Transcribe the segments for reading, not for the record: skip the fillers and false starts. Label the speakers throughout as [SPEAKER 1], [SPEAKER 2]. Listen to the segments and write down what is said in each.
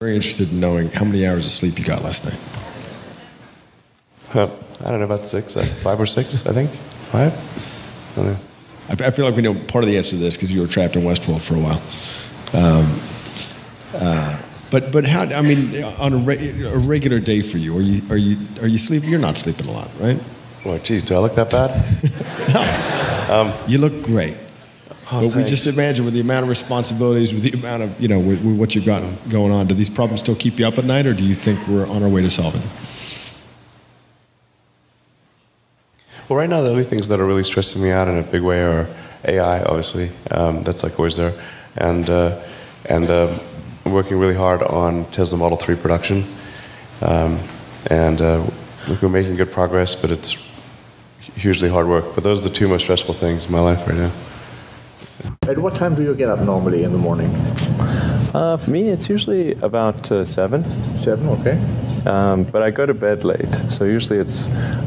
[SPEAKER 1] Very interested in knowing how many hours of sleep you got last night.
[SPEAKER 2] I don't know, about 5 or 6, I think. 5? I don't know.
[SPEAKER 1] I feel like we know part of the answer to this because you were trapped in Westworld for a while. But how? I mean, on a regular day for you, are you sleeping? You're not sleeping a lot, right?
[SPEAKER 2] Oh, geez, do I look that bad?
[SPEAKER 1] No. You look great.
[SPEAKER 2] Oh,
[SPEAKER 1] but we just imagine with the amount of responsibilities, with the amount of, with what you've got going on, do these problems still keep you up at night, or do you think we're on our way to solving them?
[SPEAKER 2] Well, right now the only things that are really stressing me out in a big way are AI, obviously. That's like always there. And I'm working really hard on Tesla Model 3 production. We're making good progress, but it's hugely hard work. But those are the two most stressful things in my life right now.
[SPEAKER 3] At what time do you get up normally in the morning?
[SPEAKER 4] For me, it's usually about 7.
[SPEAKER 3] 7, okay.
[SPEAKER 4] But I go to bed late, so usually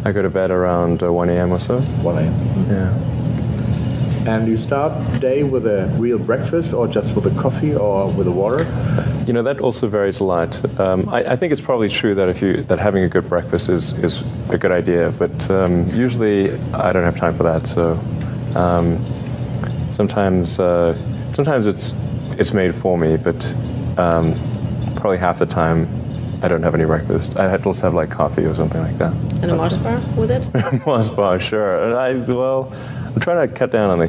[SPEAKER 4] I go to bed around 1 a.m. or so.
[SPEAKER 3] 1 a.m.
[SPEAKER 4] Yeah.
[SPEAKER 3] And you start the day with a real breakfast, or just with a coffee, or with a water?
[SPEAKER 4] That also varies a lot. I think it's probably true that having a good breakfast is a good idea, but usually I don't have time for that. So sometimes it's made for me, but probably half the time I don't have any breakfast. I had to also have like coffee or something like that.
[SPEAKER 5] And a Mars bar with it?
[SPEAKER 4] Mars bar, sure. I'm trying to cut down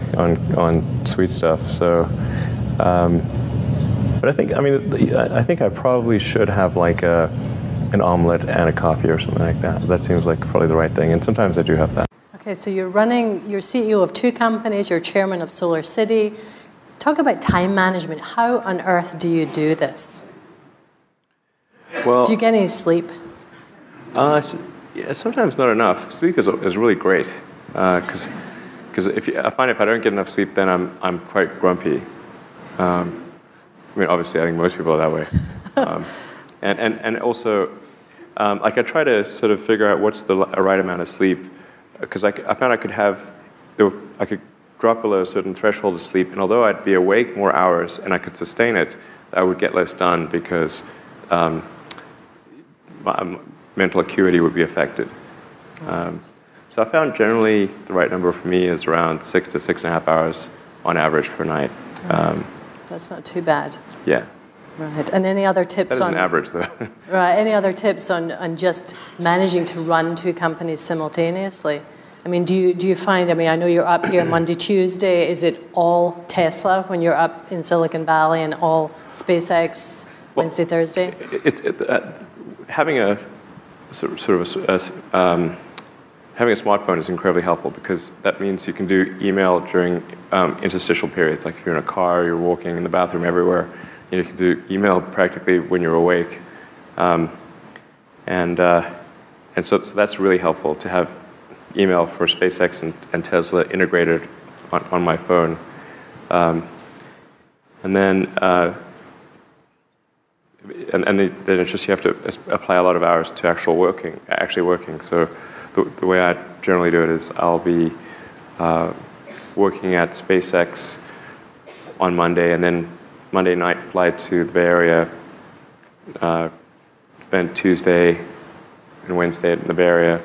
[SPEAKER 4] on sweet stuff. So, but I think I probably should have like an omelet and a coffee or something like that. That seems like probably the right thing. And sometimes I do have that.
[SPEAKER 5] Okay, so you're CEO of 2 companies. You're chairman of Solar City. Talk about time management. How on earth do you do this?
[SPEAKER 4] Well,
[SPEAKER 5] do you get any sleep?
[SPEAKER 4] Yeah, sometimes not enough. Sleep is really great because I find if I don't get enough sleep, then I'm quite grumpy. Obviously, I think most people are that way. And also, I try to sort of figure out what's the right amount of sleep, because I found I could drop below a certain threshold of sleep, and although I'd be awake more hours and I could sustain it, I would get less done because my mental acuity would be affected. So I found generally the right number for me is around 6 to 6.5 hours on average per night.
[SPEAKER 5] That's not too bad.
[SPEAKER 4] Yeah.
[SPEAKER 5] Right. And any other tips
[SPEAKER 4] on... That is an average, though.
[SPEAKER 5] Right. Any other tips on just managing to run 2 companies simultaneously? I mean, do you find, I know you're up here Monday, Tuesday. Is it all Tesla when you're up in Silicon Valley, and all SpaceX Wednesday, Thursday?
[SPEAKER 4] Having a having a smartphone is incredibly helpful, because that means you can do email during interstitial periods. Like if you're in a car, you're walking, in the bathroom, everywhere. You can do email practically when you're awake. So that's really helpful to have email for SpaceX and Tesla integrated on my phone. And then it's just you have to apply a lot of hours to actually working. So the way I generally do it is I'll be working at SpaceX on Monday, and then Monday night fly to the Bay Area, spend Tuesday and Wednesday in the Bay Area,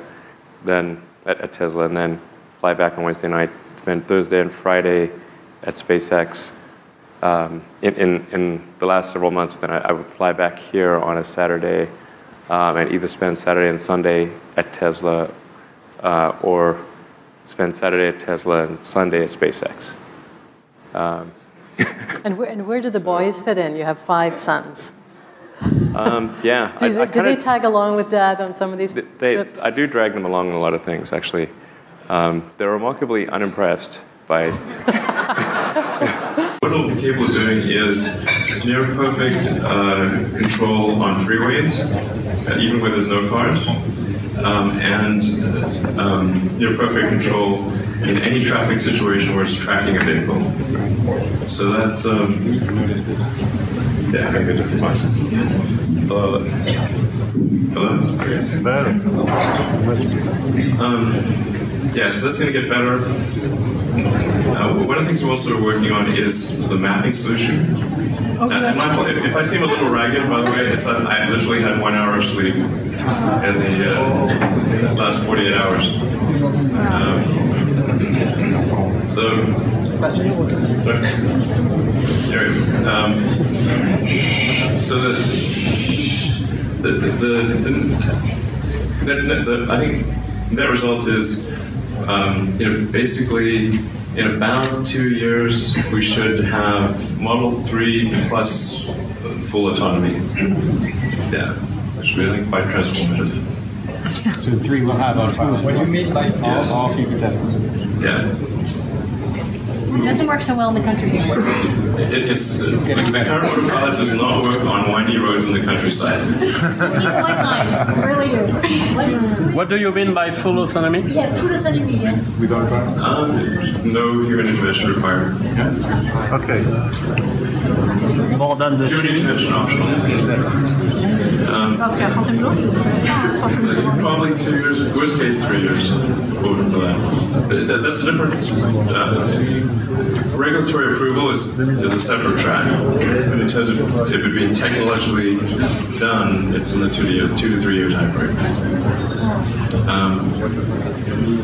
[SPEAKER 4] then at Tesla, and then fly back on Wednesday night, spend Thursday and Friday at SpaceX. In the last several months, then I would fly back here on a Saturday and either spend Saturday and Sunday at Tesla or spend Saturday at Tesla and Sunday at SpaceX.
[SPEAKER 5] And where do the boys fit in? You have 5 sons.
[SPEAKER 4] Yeah.
[SPEAKER 5] Do they tag along with Dad on some of these trips?
[SPEAKER 4] I do drag them along in a lot of things, actually. They're remarkably unimpressed by...
[SPEAKER 6] What it'll be capable of doing is near perfect control on freeways, even where there's no cars, and near perfect control in any traffic situation where it's tracking a vehicle. So that's, yeah, maybe a different one. Hello? Yeah, so that's going to get better. One of the things we're also working on is the mapping solution. And Michael, if I seem a little ragged, by the way, it's I literally had 1 hour of sleep in the last 48 hours. Sorry. Anyway, so I think that result is, basically in about 2 years we should have Model 3 plus full autonomy. Yeah, which we think quite transformative.
[SPEAKER 7] So 3 will have autonomy. What do you mean by all future Teslas?
[SPEAKER 6] Yeah.
[SPEAKER 8] It doesn't work so well in the countryside.
[SPEAKER 6] The current autopilot does not work on windy roads in the countryside.
[SPEAKER 8] Really do.
[SPEAKER 9] What do you mean by full autonomy?
[SPEAKER 8] Yeah, full autonomy, yes.
[SPEAKER 7] Without autonomy?
[SPEAKER 6] No human intervention required.
[SPEAKER 9] Okay. More than the
[SPEAKER 6] Human intervention optional. Probably 2 years, worst case 3 years. That's the difference. Regulatory approval is a separate track. But in terms of if it being technologically done, it's in the 2 to 3 year time frame.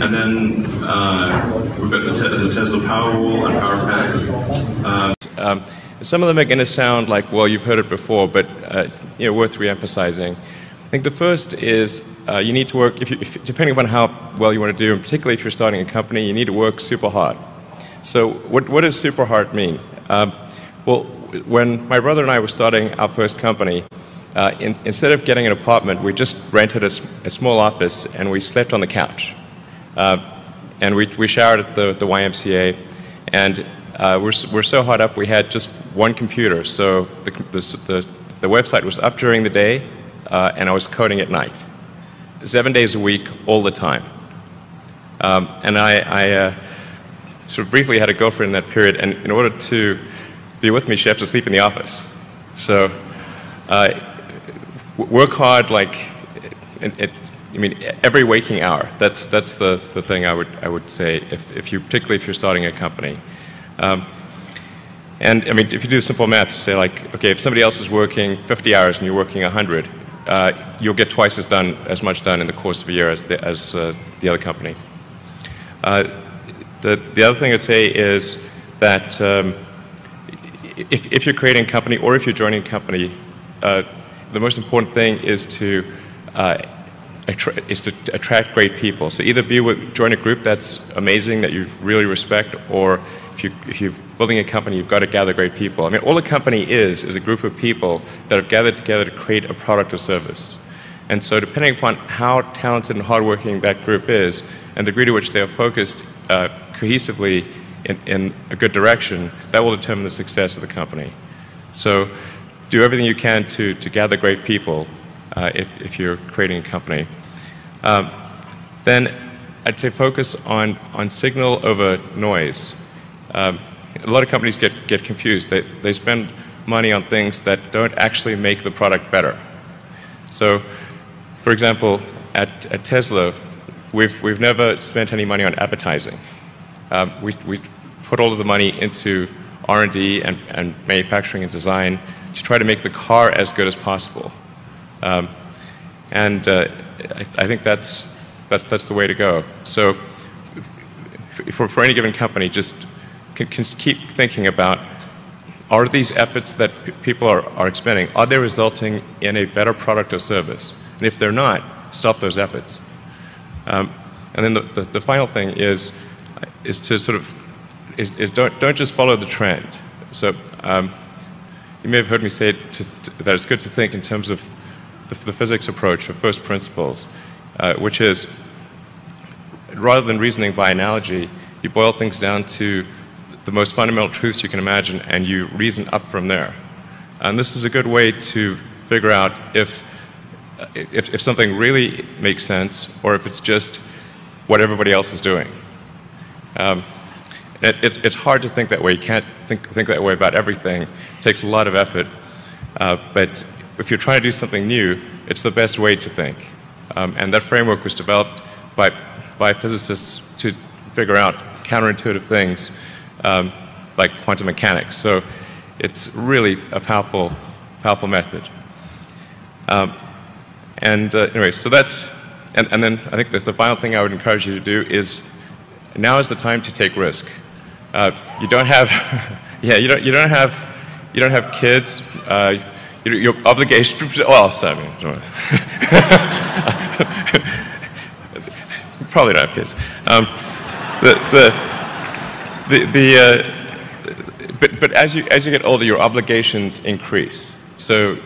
[SPEAKER 6] And then we've got the Tesla Powerwall and Power Pack.
[SPEAKER 4] Some of them are going to sound like, well, you've heard it before, but it's worth re-emphasizing. I think the first is you need to work, depending upon how well you want to do, and particularly if you're starting a company, you need to work super hard. So what does super hard mean? Well, when my brother and I were starting our first company, instead of getting an apartment, we just rented a small office and we slept on the couch. And we showered at the YMCA, and we're so hot up we had just one computer. So the website was up during the day, and I was coding at night, 7 days a week, all the time. And I sort of briefly had a girlfriend in that period, and in order to be with me, she had to sleep in the office. So work hard, like every waking hour. That's the thing I would say particularly if you're starting a company. And I mean, if you do simple math, say like, okay, if somebody else is working 50 hours and you're working 100, you'll get twice as much done in the course of a year as the other company. The other thing I'd say is that if you're creating a company or if you're joining a company, the most important thing is to attract great people. So either join a group that's amazing, that you really respect, or if you're building a company, you've got to gather great people. I mean, all a company is a group of people that have gathered together to create a product or service. And so depending upon how talented and hardworking that group is, and the degree to which they are focused cohesively in a good direction, that will determine the success of the company. So do everything you can to gather great people if you're creating a company. Then I'd say focus on signal over noise. A lot of companies get confused. They spend money on things that don't actually make the product better. So, for example, at Tesla, we've never spent any money on advertising. We put all of the money into R&D and manufacturing and design to try to make the car as good as possible. I think that's the way to go. So, for any given company, just can keep thinking about, are these efforts that people are expending, are they resulting in a better product or service? And if they're not, stop those efforts. And then the final thing is to sort of don't just follow the trend. So you may have heard me say that it's good to think in terms of the physics approach of first principles, which is rather than reasoning by analogy, you boil things down to the most fundamental truths you can imagine, and you reason up from there. And this is a good way to figure out if something really makes sense, or if it's just what everybody else is doing. It's hard to think that way. You can't think that way about everything. It takes a lot of effort. But if you're trying to do something new, it's the best way to think. And that framework was developed by physicists to figure out counterintuitive things like quantum mechanics. So it's really a powerful method. Anyway, so that's, and then I think that the final thing I would encourage you to do is, now is the time to take risk. You don't have, yeah, you don't have kids. Your obligation. Well, sorry, probably don't have kids. But as you get older, your obligations increase. So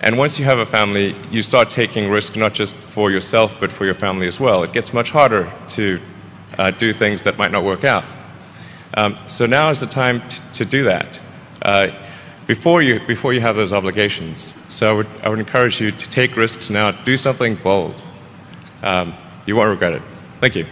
[SPEAKER 4] and once you have a family, you start taking risk not just for yourself, but for your family as well. It gets much harder to do things that might not work out. So now is the time to do that before you have those obligations. So I would encourage you to take risks now. Do something bold. You won't regret it. Thank you.